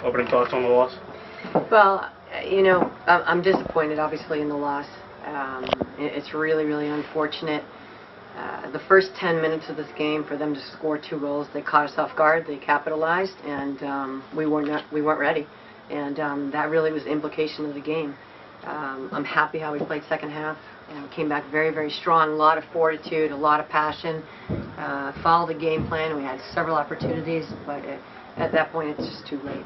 Opening thoughts on the loss? Well, you know, I'm disappointed, obviously, in the loss. It's really, really unfortunate. The first 10 minutes of this game, for them to score 2 goals, they caught us off guard, they capitalized, and we weren't ready. And that really was the implication of the game. I'm happy how we played second half. Came back very, very strong, a lot of fortitude, a lot of passion. Followed the game plan. We had several opportunities, but at that point, it's just too late.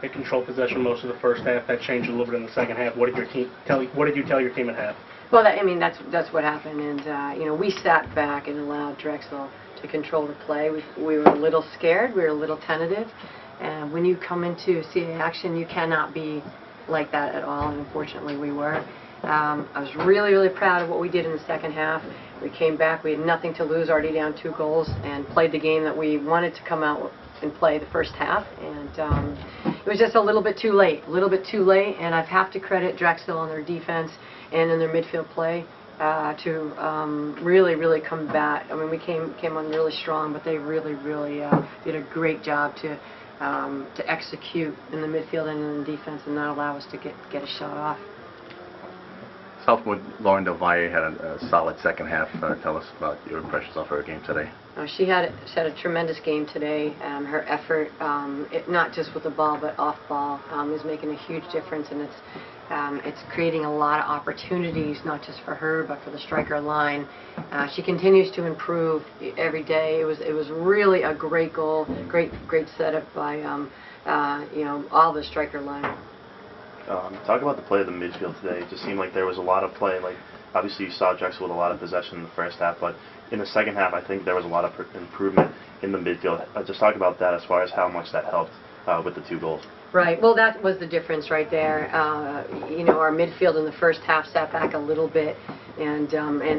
They controlled possession most of the first half. That changed a little bit in the second half. What did you tell your team at half? Well, that's what happened, and we sat back and allowed Drexel to control the play. We were a little scared. We were a little tentative, and when you come into CA action, you cannot be like that at all. And unfortunately, we were. I was really, really proud of what we did in the second half. We came back. We had nothing to lose, already down 2 goals, and played the game that we wanted to come out and play the first half. And it was just a little bit too late. And I have to credit Drexel on their defense and in their midfield play to really, really combat. I mean, we came on really strong, but they really, really did a great job to execute in the midfield and in the defense and not allow us to get a shot off. Southwood, Lauren Del Valle had a solid second half. Tell us about your impressions of her game today. She had a tremendous game today. Her effort, not just with the ball but off ball, is making a huge difference, and it's creating a lot of opportunities, not just for her but for the striker line. She continues to improve every day. It was really a great goal, great setup by all the striker line. Talk about the play of the midfield today. It just seemed like there was a lot of play. Like, obviously you saw Drexel with a lot of possession in the first half, but in the second half I think there was a lot of improvement in the midfield. Just talk about that as far as how much that helped with the 2 goals. Right. Well, that was the difference right there. Our midfield in the first half sat back a little bit, and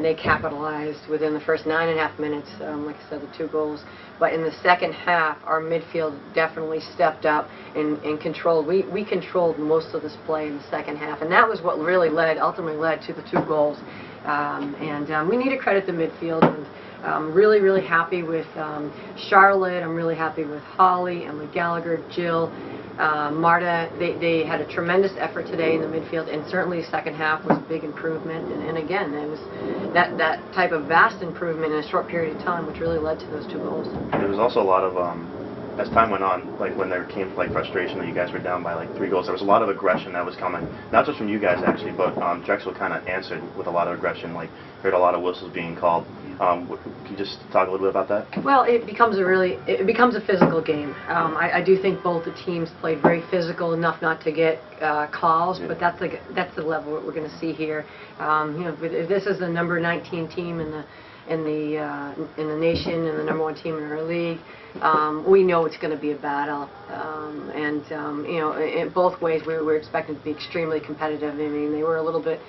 they capitalized within the first 9.5 minutes. Like I said, the 2 goals. But in the second half, our midfield definitely stepped up and controlled. We controlled most of this play in the second half, and that was what really ultimately led to the 2 goals. We need to credit the midfield. And I'm really, really happy with Charlotte. I'm really happy with Holly, Emily Gallagher, Jill, Marta. They had a tremendous effort today in the midfield, and certainly the second half was a big improvement. And again, it was that type of vast improvement in a short period of time, which really led to those 2 goals. There was also a lot of, as time went on, like when there came like frustration that you guys were down by like 3 goals, there was a lot of aggression that was coming, not just from you guys actually, but Drexel kind of answered with a lot of aggression. Like, heard a lot of whistles being called. Can you just talk a little bit about that? Well, it becomes a physical game. I do think both the teams played very physical enough not to get calls, but that's the level that we're going to see here. If this is the number 19 team in the nation and the number 1 team in our league, we know it's going to be a battle. In both ways, we were expecting to be extremely competitive. I mean, they were a little bit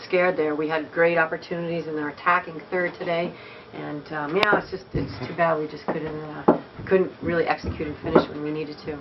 scared there. We had great opportunities in their attacking third today, and it's too bad we just couldn't really execute and finish when we needed to.